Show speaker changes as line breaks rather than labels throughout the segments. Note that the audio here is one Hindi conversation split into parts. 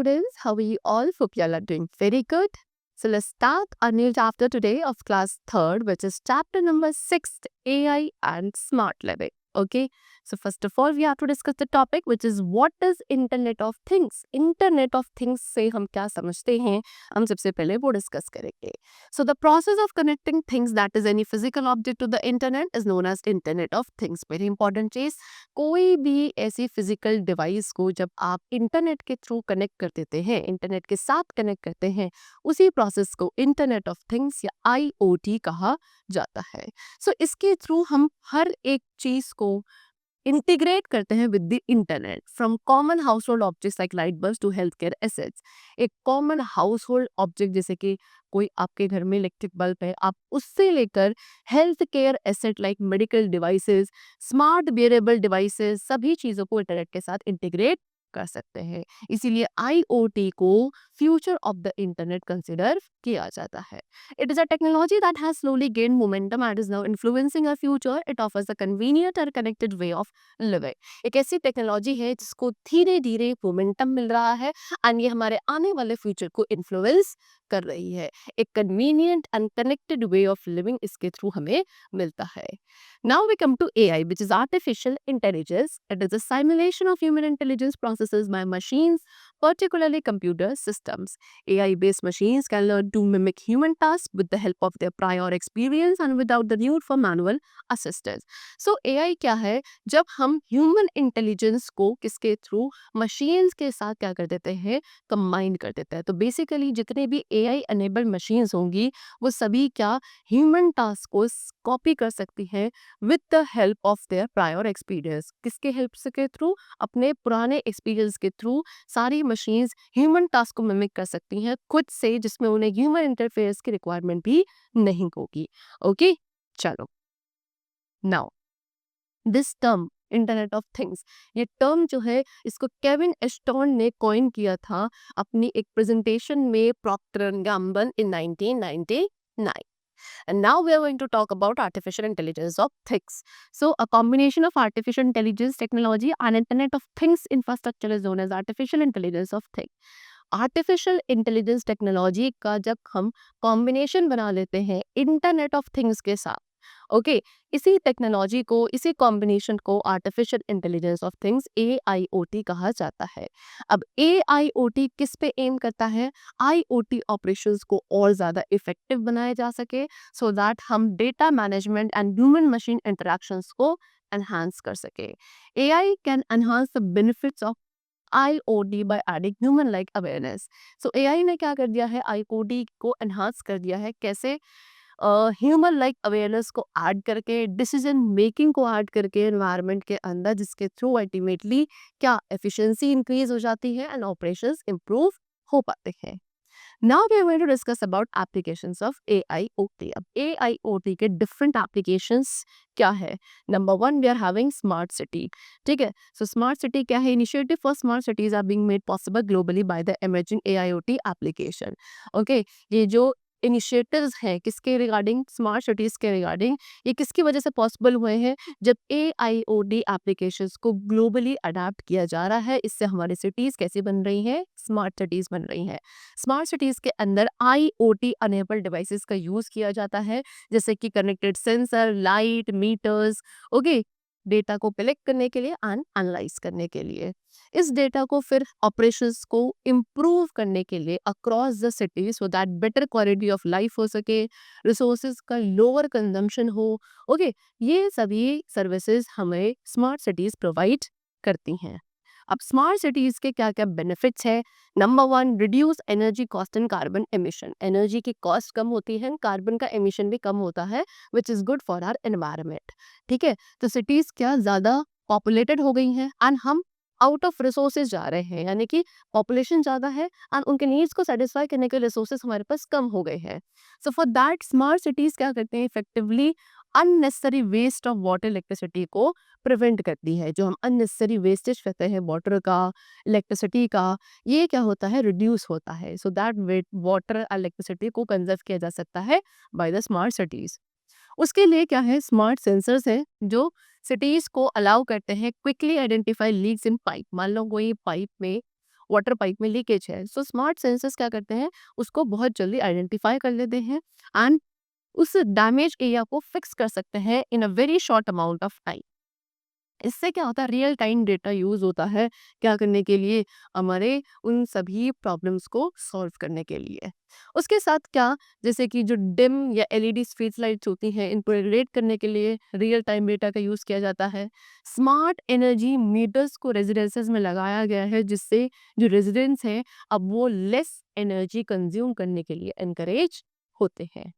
students. How are you all? Hope you all are doing very good. So let's start our new chapter today of class 3rd, which is chapter number 6, AI and smart living. Okay. So first of all, we have to discuss the topic, which is what is Internet of Things. Internet of Things से हम क्या समझते हैं, हम सबसे पहले वो डिस्कस करेंगे. So the process of connecting things, that is any physical object, to the internet is known as Internet of Things. Very important चीज, कोई भी ऐसी फिजिकल डिवाइस को जब आप इंटरनेट के थ्रू कनेक्ट कर देते हैं, इंटरनेट के साथ कनेक्ट करते हैं, उसी प्रोसेस को इंटरनेट ऑफ थिंग्स या IoT कहा जाता है. सो इसके थ्रू हम हर एक चीज को इंटीग्रेट करते हैं with the internet, from common household objects like light bulbs to health care assets. एक कॉमन हाउस होल्ड ऑब्जेक्ट जैसे कि कोई आपके घर में इलेक्ट्रिक बल्ब है, आप उससे लेकर health care asset like medical devices, smart wearable devices, सभी चीज़ों को इंटरनेट के साथ इंटीग्रेट कर सकते हैं. इसीलिए IoT को future of the internet consider किया जाता है. It is a technology that has slowly gained momentum and is now influencing our future. It offers a convenient and connected way of living. एक ऐसी टेक्नोलॉजी है जिसको धीरे धीरे मोमेंटम मिल रहा है एंड ये हमारे आने वाले फ्यूचर को इन्फ्लुएंस कर रही है. एक convenient and connected way of living इसके थ्रू हमें मिलता है. Now we come to AI, which is artificial intelligence. It is a simulation of human intelligence processes by machines, particularly computer systems. AI-based machines can learn to mimic human tasks with the help of their prior experience and without the need for manual assistance. So AI क्या है? जब हम ह्यूमन इंटेलिजेंस को किसके थ्रू, मशीन्स के साथ क्या कर देते हैं, कंबाइन कर देते हैं. तो बेसिकली जितने भी AI एनेबल्ड मशीन्स होंगी वो सभी क्या ह्यूमन टास्क को कॉपी कर सकती हैं with the help of their prior experience. किसके हेल्प से के थ्रू? अपने पुराने एक्सपीरियंस के थ्रू सारी मशीन्स ह्यूमन टास्क को मिमिक कर सकती हैं खुद से, जिसमें उन्हें ह्यूमन इंटरफेस की रिक्वायरमेंट भी नहीं होगी. ओके, चलो. Now this term internet of things, ये टर्म जो है इसको केविन एस्टॉन ने कॉइन किया था अपनी एक प्रेजेंटेशन में Procter and Gamble in 1999. And now we are going to talk about artificial intelligence of things. So a combination of artificial intelligence technology and Internet of Things infrastructure is known as artificial intelligence of things. Artificial intelligence technology का जब हम कॉम्बिनेशन बना लेते हैं इंटरनेट ऑफ थिंग्स के साथ, ओके, इसी टेक्नोलॉजी को, इसी कॉम्बिनेशन को artificial intelligence of things AIoT कहा जाता है. अब AIoT किस पे एम करता है? IoT ऑपरेशंस को और ज़्यादा इफेक्टिव बनाया जा सके, सो दैट हम data management and human machine interactions को एनहांस कर सके. AI can enhance the benefits of IoT by adding human like awareness. So AI ने क्या कर दिया है, IoT को एनहांस कर दिया है. कैसे? ह्यूमन लाइक अवेयरनेस को ऐड करके, डिसीजन मेकिंग को ऐड करके एनवायरनमेंट के अंदर, जिसके थ्रू अल्टीमेटली क्या एफिशिएंसी इंक्रीज हो जाती है एंड ऑपरेशंस इंप्रूव हो पाते हैं. Now we are going to discuss about applications of AIoT. अब AIoT के डिफरेंट एप्लीकेशंस क्या है? Number 1 we are having smart city. ठीक है, सो स्मार्ट सिटी क्या है? Initiative for smart cities are being made possible globally by the emerging AIoT application. Okay, ये जो इनिशिएटिव्स हैं किसके रिगार्डिंग? स्मार्ट सिटीज़ के रिगार्डिंग. ये किसकी वजह से पॉसिबल हुए हैं? जब AIoT एप्लीकेशंस को ग्लोबली अडाप्ट किया जा रहा है. इससे हमारी सिटीज़ कैसी बन रही हैं? स्मार्ट सिटीज़ बन रही हैं. स्मार्ट सिटीज़ के अंदर IoT अनेबल्ड डिवाइसेस का यूज़ किया जाता है, जैसे कि connected sensor, light, meters, okay, data को कलेक्ट करने के लिए एंड एनालाइज करने के लिए. इस डेटा को फिर ऑपरेशंस को इम्प्रूव करने के लिए across the city, so that better quality of life हो सके, रिसोर्सेज का लोअर कंजम्पशन हो. ओके, ये सभी सर्विसेज हमें स्मार्ट सिटीज प्रोवाइड करती हैं. अब स्मार्ट सिटीज के क्या क्या बेनिफिट्स है? Number 1, reduce energy cost and carbon emission. Energy की कॉस्ट कम होती है, कार्बन का एमिशन भी कम होता है, which is good for our environment. ठीक है, तो सिटीज़ क्या ज़्यादा पॉपुलेटेड हो गई हैं एंड हम आउट ऑफ रिसोर्सेज जा रहे हैं, यानी कि पॉपुलेशन ज़्यादा है एंड उनके नीड्स को सेटिस्फाई करने के रिसोर्सेज हमारे पास कम हो गए हैं. So for that smart cities क्या करते हैं? Effectively unnecessary waste of water electricity को प्रिवेंट करती है. जो हम अननेसेसरी वेस्टेज कहते हैं वाटर का, इलेक्ट्रिसिटी का, ये क्या होता है? रिड्यूस होता है. सो दैट वाटर इलेक्ट्रिसिटी को कंजर्व किया जा सकता है बाय द स्मार्ट सिटीज़. उसके लिए क्या है? स्मार्ट सेंसर्स है जो सिटीज को अलाउ करते हैं क्विकली आइडेंटिफाई लीक्स इन पाइप. मान लो कोई पाइप में वाटर पाइप में लीकेज है। सो स्मार्ट सेंसर्स क्या करते हैं, उसको बहुत जल्दी आइडेंटिफाई कर लेते हैं एंड उस डैमेज एरिया को फिक्स कर सकते हैं in a very short amount of time. इससे क्या होता है, रियल टाइम डेटा यूज़ होता है क्या करने के लिए, हमारे उन सभी प्रॉब्लम्स को सॉल्व करने के लिए। उसके साथ क्या, जैसे कि जो डिम या एलईडी स्ट्रीट लाइट्स होती हैं, इनको रेगुलेट करने के लिए रियल टाइम डेटा का यूज़ किया जाता है। स्मार्ट एनर्जी मीटर्स को रेजिडेंसेस में लगाया गया है, जिससे जो रेजिडेंट्स हैं अब वो लेस एनर्जी कंज्यूम करने के लिए एनकरेज होते हैं।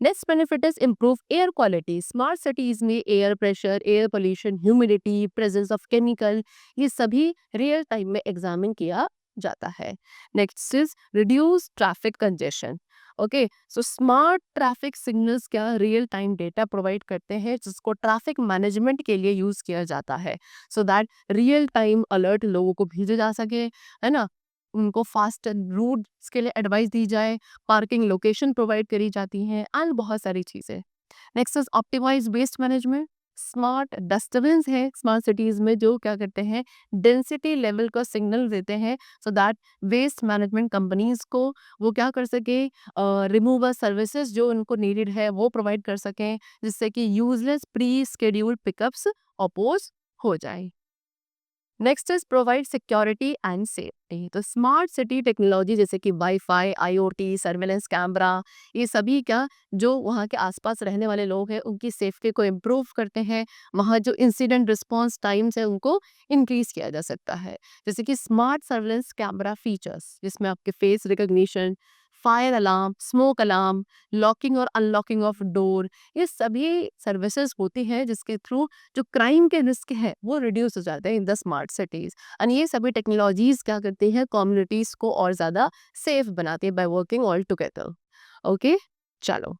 Next benefit is improve air quality. Smart cities में air pressure, air pollution, humidity, presence of chemical, ये सभी रियल टाइम में एग्जामिन किया जाता है। Next is reduce traffic congestion. Okay, so smart traffic signals क्या रियल टाइम डेटा प्रोवाइड करते हैं, जिसको ट्रैफिक मैनेजमेंट के लिए यूज किया जाता है, so that real time alert लोगों को भेजे जा सके, है ना, उनको फास्ट रूट्स के लिए एडवाइस दी जाए, पार्किंग लोकेशन प्रोवाइड करी जाती हैं एंड बहुत सारी चीज़ें। Next is optimize waste management. Smart dustbins है स्मार्ट सिटीज में, जो क्या करते हैं, डेंसिटी लेवल का सिग्नल देते हैं, so that waste management companies को वो क्या कर सके, रिमूवल सर्विसेज जो उनको नीडेड है वो प्रोवाइड कर सकें, जिससे कि यूजलेस प्री स्केड्यूल्ड पिकअप्स अपोज हो जाए। Next is provide security and safety. तो स्मार्ट सिटी टेक्नोलॉजी जैसे कि वाईफाई, आईओटी, सर्वेलेंस कैमरा, ये सभी क्या, जो वहाँ के आसपास रहने वाले लोग हैं उनकी सेफ्टी को इम्प्रूव करते हैं। वहाँ जो इंसिडेंट रिस्पॉन्स टाइम्स है उनको इंक्रीज किया जा सकता है। जैसे कि स्मार्ट सर्वेलेंस कैमरा फीचर्स, जिसमें आपके face recognition, fire alarm, smoke alarm, locking और अनलॉकिंग ऑफ डोर, ये सभी सर्विसेज होती हैं जिसके थ्रू जो क्राइम के रिस्क है वो रिड्यूस हो जाते हैं in the smart cities. And ये सभी टेक्नोलॉजीज क्या करती हैं, कम्युनिटीज को और ज़्यादा सेफ बनाती है by working all together. Okay, चलो,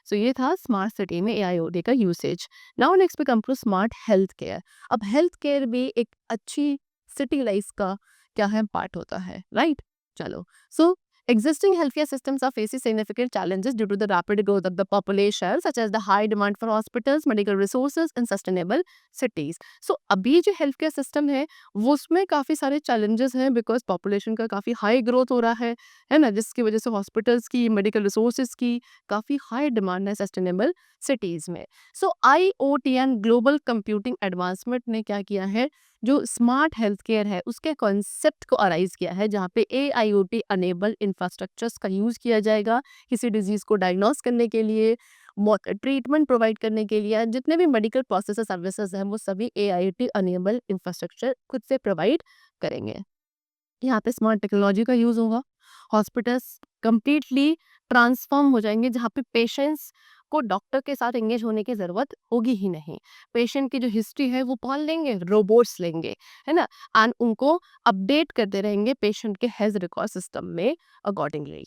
सो ये था स्मार्ट सिटी में एआईओटी का यूसेज। नाउ नेक्स्ट पे come to smart health care. अब हेल्थ केयर भी एक अच्छी सिटी लाइफ का क्या है, पार्ट होता है, राइट। चलो, सो existing healthcare systems are facing significant challenges due to the rapid growth of the population, such as the high demand for hospitals, medical resources, and sustainable cities. So अभी जो healthcare system है वो उसमें काफ़ी सारे challenges हैं, because population का काफ़ी high growth हो रहा है ना, जिसकी वजह से hospitals की, medical resources की काफ़ी high demand है sustainable cities में। So IoT and global computing advancement ने क्या किया है, जो स्मार्ट हेल्थ केयर है उसके कॉन्सेप्ट को अराइज किया है, जहाँ पे AIoT अनेबल इंफ्रास्ट्रक्चर्स का यूज़ किया जाएगा किसी डिजीज़ को डायग्नोस करने के लिए, ट्रीटमेंट प्रोवाइड करने के लिए, जितने भी मेडिकल प्रोसेस सर्विसेज हैं वो सभी AIoT अनेबल इंफ्रास्ट्रक्चर खुद से प्रोवाइड करेंगे। यहाँ पे स्मार्ट टेक्नोलॉजी का यूज़ होगा। हॉस्पिटल्स कंप्लीटली ट्रांसफॉर्म हो जाएंगे, जहाँ पे पेशेंट्स को डॉक्टर के साथ एंगेज होने की ज़रूरत होगी ही नहीं। पेशेंट की जो हिस्ट्री है वो कौन लेंगे, रोबोट्स लेंगे, है ना, एंड उनको अपडेट करते रहेंगे पेशेंट के हेल्थ रिकॉर्ड सिस्टम में accordingly.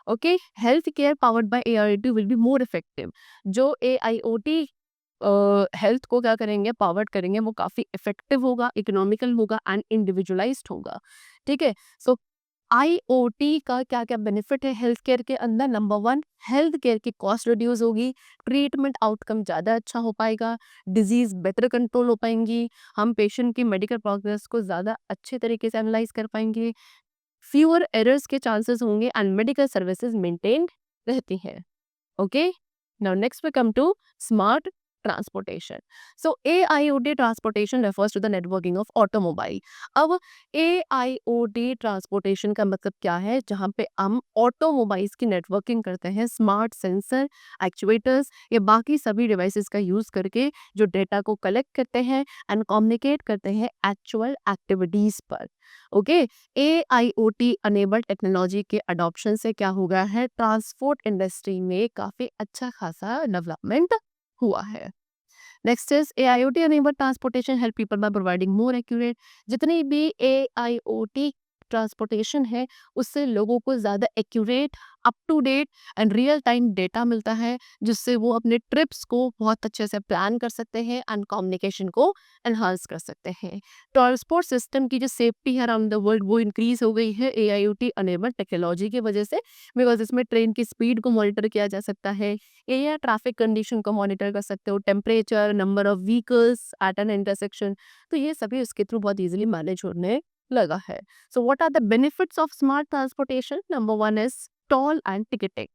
Okay, health care powered by AIoT will be more effective. जो AIoT हेल्थ को क्या करेंगे, पावर्ड करेंगे, वो काफ़ी इफेक्टिव होगा, इकोनॉमिकल होगा एंड इंडिविजुअलाइज्ड होगा। ठीक है, सो आईओटी का क्या क्या बेनिफिट है हेल्थ केयर के अंदर। नंबर वन, हेल्थ केयर की कॉस्ट रिड्यूस होगी, ट्रीटमेंट आउटकम ज़्यादा अच्छा हो पाएगा, डिजीज बेटर कंट्रोल हो पाएंगी, हम पेशेंट की मेडिकल प्रोग्रेस को ज़्यादा अच्छे तरीके से एनालाइज कर पाएंगे, फ्यूअर एरर्स के चांसेस होंगे एंड मेडिकल सर्विसेज मेंटेन रहती हैं। Okay, now next we come to smart transportation. So AIoT transportation refers to the networking of automobile. अब AIoT transportation का मतलब क्या है, जहाँ पे हम ऑटोमोबाइल्स की नेटवर्किंग करते हैं स्मार्ट सेंसर, एक्चुएटर्स या बाकी सभी डिवाइसेस का यूज़ करके, जो डेटा को कलेक्ट करते हैं एंड कम्युनिकेट करते हैं एक्चुअल एक्टिविटीज़ पर। ओके, AIoT अनेबल्ड टेक्नोलॉजी के अडॉप्शन से क्या हो गया है, ट्रांसपोर्ट इंडस्ट्री में काफ़ी अच्छा खासा डेवलपमेंट हुआ है। Next is AIoT enabled transportation help people by providing more accurate। जितनी भी AIoT ट्रांसपोर्टेशन है उससे लोगों को ज़्यादा accurate, up to date and real time data मिलता है, जिससे वो अपने ट्रिप्स को बहुत अच्छे से प्लान कर सकते हैं एंड कम्युनिकेशन को एनहांस कर सकते हैं। ट्रांसपोर्ट सिस्टम की जो सेफ्टी है अराउंड द वर्ल्ड वो इंक्रीज हो गई है AIoT अनेबल्ड टेक्नोलॉजी की वजह से, बिकॉज इसमें ट्रेन की स्पीड को मॉनिटर किया जा सकता है, एयर ट्रैफिक कंडीशन को मॉनिटर कर सकते हो, temperature, number of vehicles at an intersection, तो ये सभी उसके थ्रू बहुत इजीली मैनेज होने लगा है। So what are the benefits of smart transportation? Number one is toll and ticketing.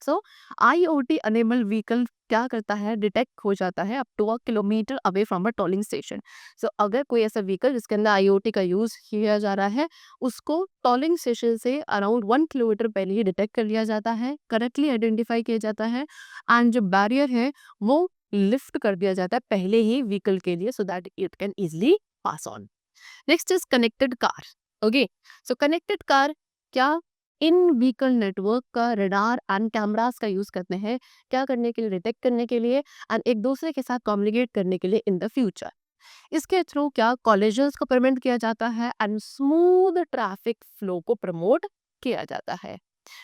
So IoT enable vehicle क्या करता है, डिटेक्ट हो जाता है up to a kilometre away from a tolling station. So अगर कोई ऐसा व्हीकल जिसके अंदर IoT का यूज किया जा रहा है, उसको टोलिंग स्टेशन से अराउंड 1 किलोमीटर पहले ही डिटेक्ट कर लिया जाता है, करेक्टली आइडेंटिफाई किया जाता है, एंड जो बैरियर है वो लिफ्ट कर दिया जाता है पहले ही व्हीकल के लिए, so that it can easily pass on. Next is connected car. Okay, so connected car क्या, इन व्हीकल नेटवर्क का रडार एंड कैमरास का यूज करते हैं, क्या करने के लिए, डिटेक्ट करने के लिए एंड एक दूसरे के साथ कम्युनिकेट करने के लिए इन द फ्यूचर। इसके थ्रू क्या, कॉलिजन्स को प्रिवेंट किया जाता है एंड स्मूथ ट्रैफिक फ्लो को प्रमोट किया जाता है।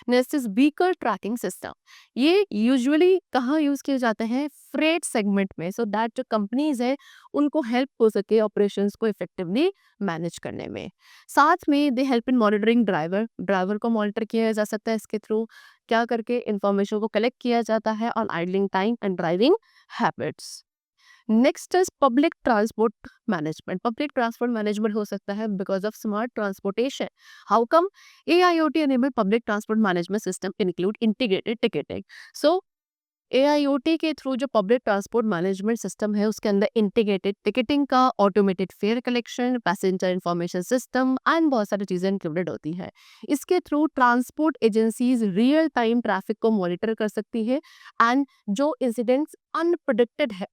Next is vehicle tracking system. ये यूजुअली कहाँ यूज किए जाते हैं, फ्रेट सेगमेंट में, सो दैट जो कंपनीज है उनको हेल्प हो सके ऑपरेशंस को इफेक्टिवली मैनेज करने में। साथ में they help in monitoring driver, driver को मॉनिटर किया जा सकता है इसके थ्रू, क्या करके इंफॉर्मेशन को कलेक्ट किया जाता है on idling time and driving habits. Next is public transport management. Public transport management हो सकता है because of smart transportation. How come? AIoT enable public transport management system include integrated ticketing. So AIoT के थ्रू जो पब्लिक ट्रांसपोर्ट मैनेजमेंट सिस्टम है उसके अंदर इंटीग्रेटेड टिकटिंग का, automated fair collection, passenger information system and बहुत सारी चीजें इंक्लूडेड होती हैं। इसके through transport agencies real time traffic को मॉनिटर कर सकती है एंड जो इंसिडेंट्स अनप्रेडिक्टेड है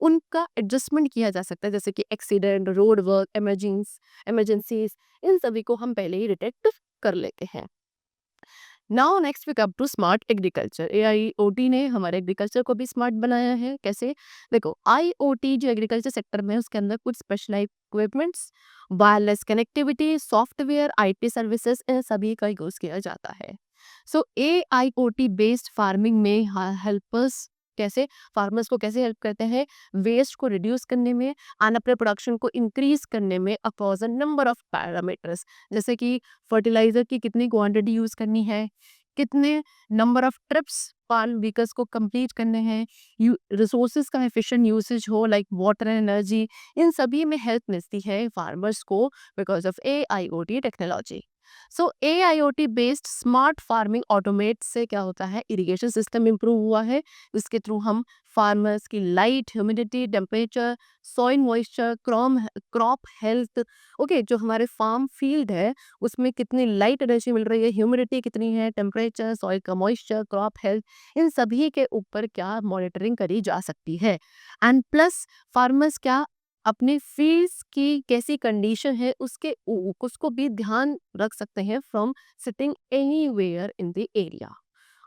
उनका एडजस्टमेंट किया जा सकता है, जैसे कि एक्सीडेंट, रोड वर्क, इमरजेंसीज, इन सभी को हम पहले ही डिटेक्ट कर लेते हैं। Now next we come to smart agriculture. AIoT ने हमारे एग्रीकल्चर को भी स्मार्ट बनाया है। कैसे? देखो, IoT जो एग्रीकल्चर सेक्टर में है उसके अंदर कुछ specialise equipments, wireless connectivity, software, IT services, इन सभी का यूज किया जाता है। सो AIoT बेस्ड फार्मिंग में हेल्पर्स कैसे, फार्मर्स को कैसे हेल्प करते हैं, वेस्ट को रिड्यूस करने में एंड अपने प्रोडक्शन को इंक्रीज करने में across a number of parameters, जैसे कि फर्टिलाइजर की कितनी क्वांटिटी यूज करनी है, कितने number of trips farm vehicles को कंप्लीट करने हैं, रिसोर्सेज का एफिशिएंट यूसेज हो लाइक वाटर एंड एनर्जी, इन सभी में हेल्प मिलती है फार्मर्स को because of AIoT technology. So AIoT based smart farming automate से क्या होता है, इरिगेशन सिस्टम इंप्रूव हुआ है। इसके थ्रू हम फार्मर्स की light, humidity, temperature, soil moisture, crop health, okay, जो हमारे फार्म फील्ड है उसमें कितनी लाइट एनर्जी मिल रही है, ह्यूमिडिटी कितनी है, टेम्परेचर, सॉइल का मॉइस्चर, क्रॉप हेल्थ, इन सभी के ऊपर क्या मॉनिटरिंग करी जा सकती है। एंड प्लस फार्मर्स क्या अपने फील्ड्स की कैसी कंडीशन है उसको भी ध्यान रख सकते हैं from sitting anywhere in the area.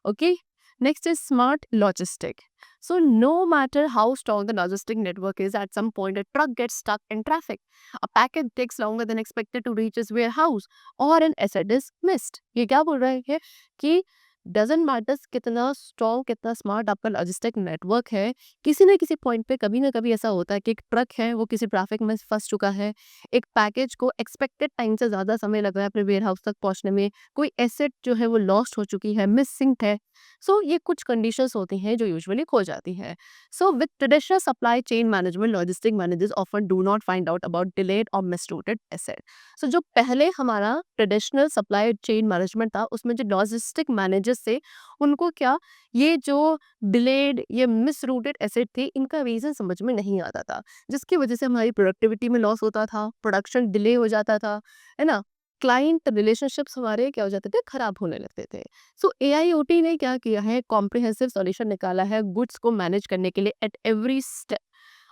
Okay, next is smart logistic. So no matter how strong the logistic network is, at some point a truck gets stuck in traffic. A package takes longer than expected to reach its warehouse, or an asset is missed. ये क्या बोल रहा है कि डजेंट मैटर्स कितना स्ट्रॉन्ग, कितना स्मार्ट आपका लॉजिस्टिक नेटवर्क है, किसी न किसी पॉइंट पे कभी ना कभी ऐसा होता है कि एक ट्रक है वो किसी ट्रैफिक में फंस चुका है, एक पैकेज को एक्सपेक्टेड टाइम से ज़्यादा समय लग रहा है अपने वेयर हाउस तक पहुंचने में, कोई एसेट जो है वो लॉस्ट हो चुकी है, मिसिंग है। सो ये कुछ कंडीशंस होती हैं जो यूजुअली खो जाती हैं। So with traditional supply chain management, logistic managers often do not find out about delayed और मिसरूटेड एसेट। सो जो पहले हमारा ट्रेडिशनल सप्लाई चेन मैनेजमेंट था उसमें जो लॉजिस्टिक मैनेजर्स थे उनको क्या, ये जो डिलेड, ये मिसरूटेड एसेट थे, इनका रीजन समझ में नहीं आता था, जिसकी वजह से हमारी प्रोडक्टिविटी में लॉस होता था, प्रोडक्शन डिले हो जाता था, है ना, क्लाइंट रिलेशनशिप्स हमारे क्या हो जाते थे, खराब होने लगते थे। सो AIoT ने क्या किया है, कॉम्प्रिहेंसिव सॉल्यूशन निकाला है गुड्स को मैनेज करने के लिए at every step,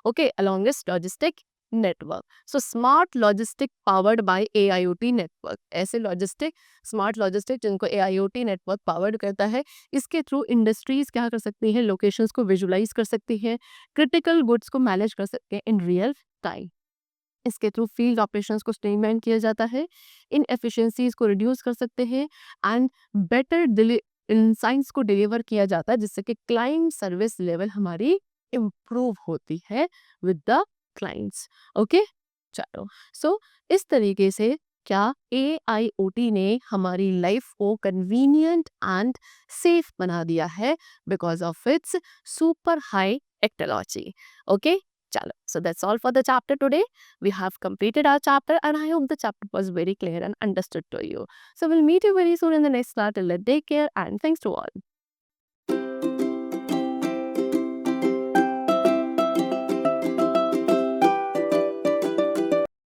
okay, along this logistic network. So smart logistic powered by AIoT network, ऐसे लॉजिस्टिक, स्मार्ट लॉजिस्टिक जिनको AIoT नेटवर्क पावर्ड करता है, इसके थ्रू इंडस्ट्रीज क्या कर सकती हैं, लोकेशंस को विजुलाइज कर सकती हैं, क्रिटिकल गुड्स को मैनेज कर सकते हैं इन रियल टाइम। इसके थ्रू फील्ड ऑपरेशंस को स्ट्रीमलाइन किया जाता है, इन एफिशिएंसीज को रिड्यूस कर सकते हैं एंड बेटर इंसाइट्स को डिलीवर किया जाता है, जिससे कि क्लाइंट सर्विस लेवल हमारी इम्प्रूव होती है विद द क्लाइंट्स। ओके, चलो, सो इस तरीके से क्या AIoT ने हमारी लाइफ को कन्वीनियंट एंड सेफ बना दिया है because of its super high technology. Okay, Chalo. So that's all for the chapter today. We have completed our chapter and I hope the chapter was very clear and understood to you. So we'll meet you very soon in the next class. Till then, take care and thanks to all.